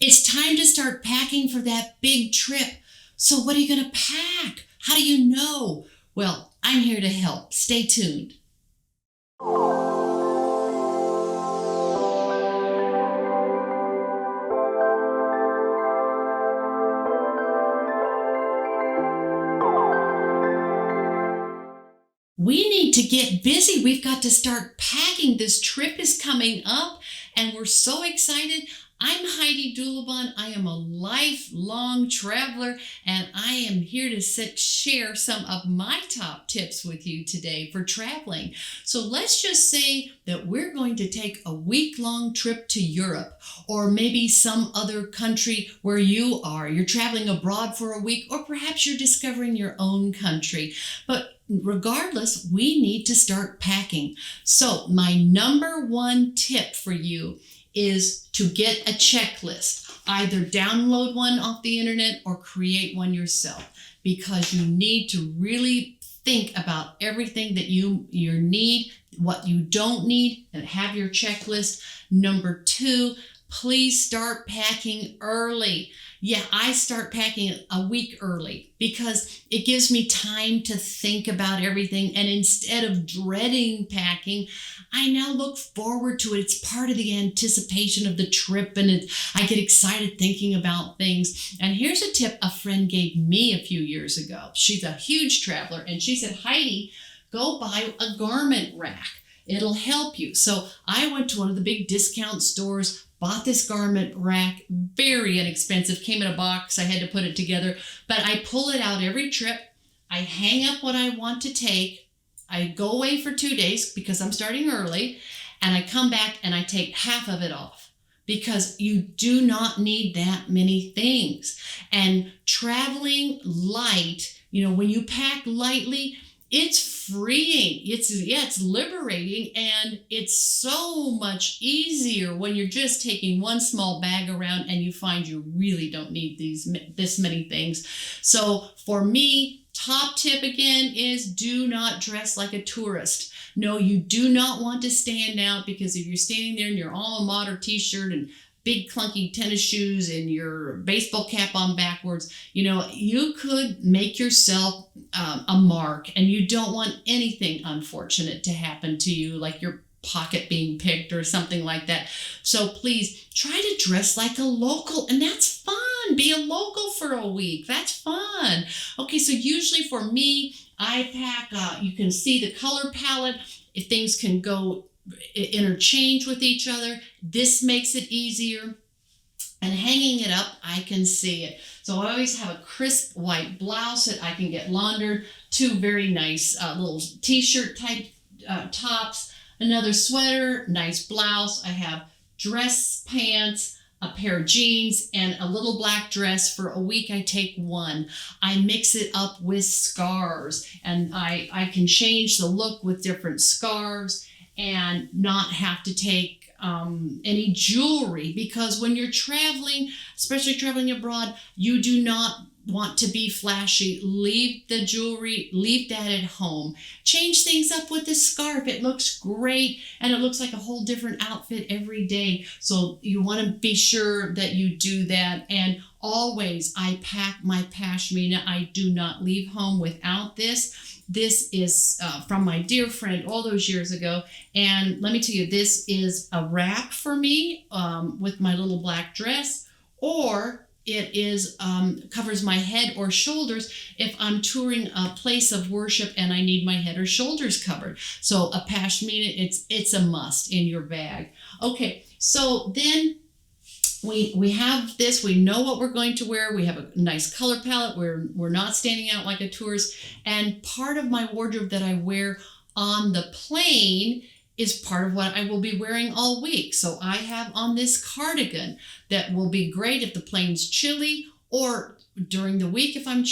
It's time to start packing for that big trip. So what are you going to pack? How do you know? Well, I'm here to help. Stay tuned. We need to get busy. We've got to start packing. This trip is coming up and we're so excited. I'm Heidi. I am a lifelong traveler and I am here to share some of my top tips with you today for traveling. So let's just say that we're going to take a week-long trip to Europe or maybe some other country where you are. You're traveling abroad for a week or perhaps you're discovering your own country. But regardless, we need to start packing. So my number one tip for you is to get a checklist. Either download one off the internet or create one yourself, because you need to really think about everything that you need, what you don't need, and have your checklist. Number two, please start packing early. Yeah, I start packing a week early because it gives me time to think about everything. And instead of dreading packing, I now look forward to it. It's part of the anticipation of the trip, and I get excited thinking about things. And here's a tip a friend gave me a few years ago. She's a huge traveler, and she said, Heidi, go buy a garment rack. It'll help you. So I went to one of the big discount stores, bought this garment rack, very inexpensive, came in a box, I had to put it together, but I pull it out every trip, I hang up what I want to take, I go away for 2 days because I'm starting early, and I come back and I take half of it off because you do not need that many things. And traveling light, when you pack lightly, it's freeing. It's liberating, and it's so much easier when you're just taking one small bag around and you find you really don't need this many things. So for me, top tip again is do not dress like a tourist. No, you do not want to stand out, because if you're standing there in your alma mater t-shirt and big clunky tennis shoes and your baseball cap on backwards, you could make yourself a mark, and you don't want anything unfortunate to happen to you, like your pocket being picked or something like that. So please try to dress like a local, and that's fun. Be a local for a week. That's fun. Okay, so usually for me, I pack, you can see the color palette. If things can go interchange with each other, this makes it easier. And hanging it up, I can see it. So I always have a crisp white blouse that I can get laundered, two very nice little t-shirt type tops, another sweater, nice blouse. I have dress pants, a pair of jeans, and a little black dress. For a week, I take one. I mix it up with scarves, and I can change the look with different scarves and not have to take any jewelry, because when you're traveling, especially traveling abroad, you do not want to be flashy. Leave the jewelry, leave that at home. Change things up with the scarf. It looks great, and it looks like a whole different outfit every day. So you want to be sure that you do that. And always, I pack my pashmina. I do not leave home without this. This is from my dear friend all those years ago. And let me tell you, this is a wrap for me with my little black dress, or it is covers my head or shoulders if I'm touring a place of worship and I need my head or shoulders covered. So a pashmina, it's a must in your bag. Okay, so then we have this, we know what we're going to wear, we have a nice color palette, we're not standing out like a tourist, and part of my wardrobe that I wear on the plane is part of what I will be wearing all week. So I have on this cardigan that will be great if the plane's chilly, or during the week if I'm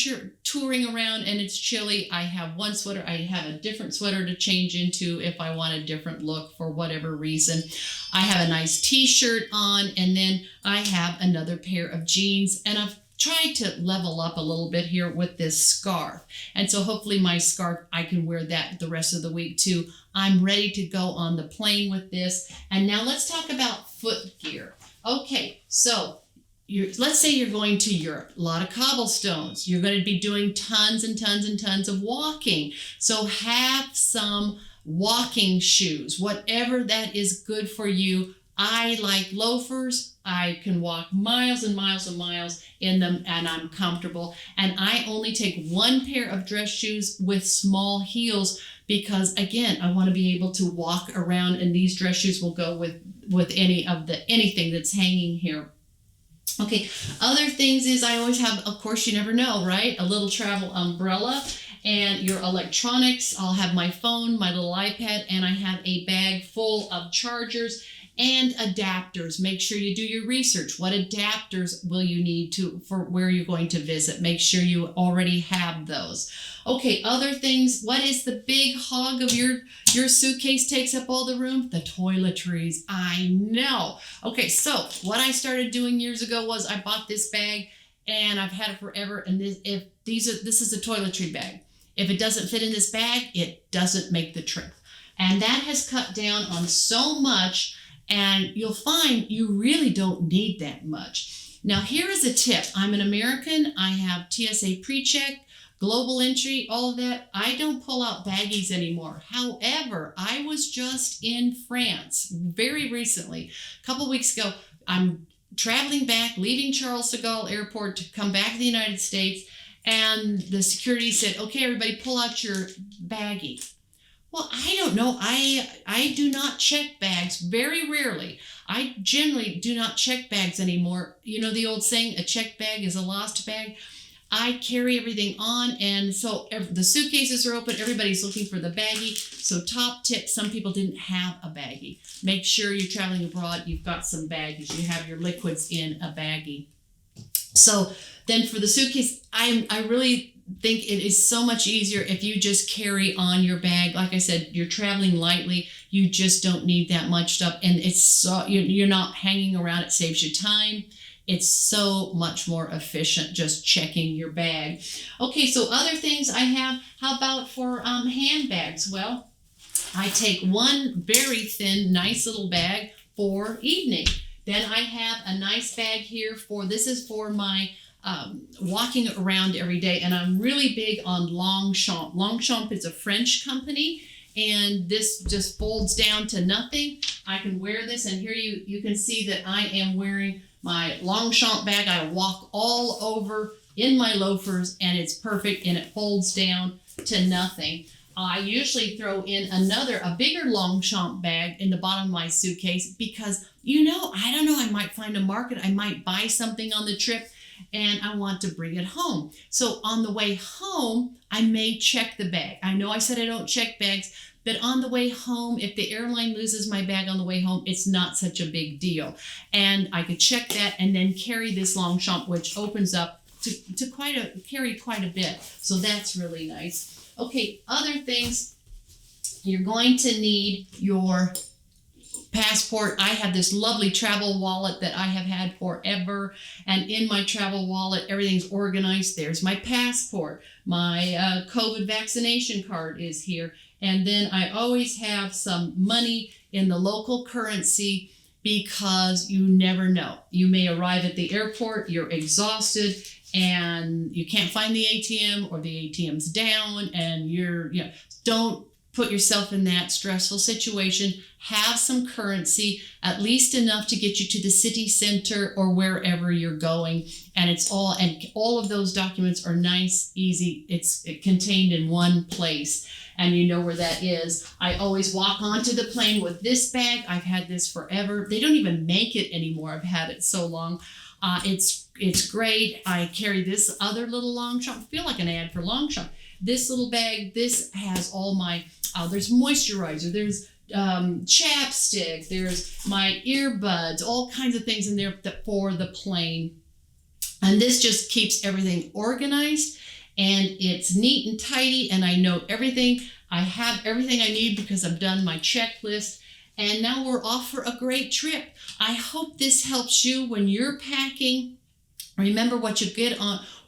touring around and it's chilly. I have one sweater. I have a different sweater to change into if I want a different look for whatever reason. I have a nice t-shirt on, and then I have another pair of jeans, and I've tried to level up a little bit here with this scarf. And so hopefully my scarf, I can wear that the rest of the week too. I'm ready to go on the plane with this. And now let's talk about foot gear. Okay, so let's say you're going to Europe, a lot of cobblestones. You're going to be doing tons and tons and tons of walking. So have some walking shoes, whatever that is good for you. I like loafers. I can walk miles and miles and miles in them, and I'm comfortable. And I only take one pair of dress shoes with small heels because, again, I want to be able to walk around, and these dress shoes will go with anything that's hanging here. Okay, other things is I always have, of course, you never know, right? A little travel umbrella and your electronics. I'll have my phone, my little iPad, and I have a bag full of chargers and adapters. Make sure you do your research. What adapters will you need for where you're going to visit? Make sure you already have those. Okay, other things. What is the big hog of your suitcase takes up all the room? The toiletries. I know. Okay, so what I started doing years ago was I bought this bag and I've had it forever. And this is a toiletry bag. If it doesn't fit in this bag, it doesn't make the trip. And that has cut down on so much. And you'll find you really don't need that much. Now, here is a tip. I'm an American. I have TSA pre-check, global entry, all of that. I don't pull out baggies anymore. However, I was just in France very recently. A couple weeks ago, I'm traveling back, leaving Charles de Gaulle Airport to come back to the United States. And the security said, okay, everybody pull out your baggie. Well, I don't know. I do not check bags very rarely. I generally do not check bags anymore. You know the old saying, a checked bag is a lost bag? I carry everything on, and so the suitcases are open. Everybody's looking for the baggie. So top tip, some people didn't have a baggie. Make sure you're traveling abroad, you've got some baggies. You have your liquids in a baggie. So then for the suitcase, I really think it is so much easier if you just carry on your bag. Like I said, you're traveling lightly. You just don't need that much stuff. And it's so you're not hanging around. It saves you time. It's so much more efficient just checking your bag. Okay, so other things I have. How about for handbags? Well, I take one very thin, nice little bag for evening. Then I have a nice bag here this is for my walking around every day, and I'm really big on Longchamp. Longchamp is a French company, and this just folds down to nothing. I can wear this, and here you can see that I am wearing my Longchamp bag. I walk all over in my loafers, and it's perfect, and it folds down to nothing. I usually throw in a bigger Longchamp bag in the bottom of my suitcase because, I don't know, I might find a market. I might buy something on the trip, and I want to bring it home. So on the way home, I may check the bag. I know I said I don't check bags, but on the way home, if the airline loses my bag on the way home, it's not such a big deal. And I could check that and then carry this Longchamp, which opens up to carry quite a bit. So that's really nice. Okay, other things, you're going to need your passport. I have this lovely travel wallet that I have had forever, and in my travel wallet everything's organized. There's my passport, my COVID vaccination card is here, and then I always have some money in the local currency because you never know. You may arrive at the airport, you're exhausted, and you can't find the ATM, or the ATM's down, and don't put yourself in that stressful situation. Have some currency, at least enough to get you to the city center or wherever you're going. And all of those documents are nice, easy. It's contained in one place, and you know where that is. I always walk onto the plane with this bag. I've had this forever. They don't even make it anymore. I've had it so long. It's great. I carry this other little Longchamp. I feel like an ad for Longchamp. This little bag, this has all my, there's moisturizer, there's chapstick, there's my earbuds, all kinds of things in there for the plane. And this just keeps everything organized, and it's neat and tidy, and I know everything. I have everything I need because I've done my checklist. And now we're off for a great trip. I hope this helps you when you're packing. Remember, what you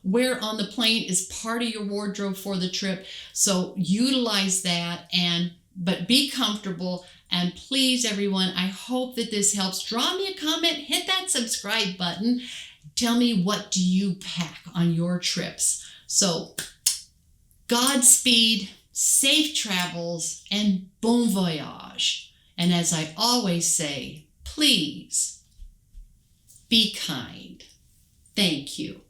wear on the plane is part of your wardrobe for the trip. So utilize that, but be comfortable. And please, everyone, I hope that this helps. Draw me a comment, hit that subscribe button, Tell me, what do you pack on your trips? So, Godspeed, safe travels, and bon voyage. And as I always say, please be kind. Thank you.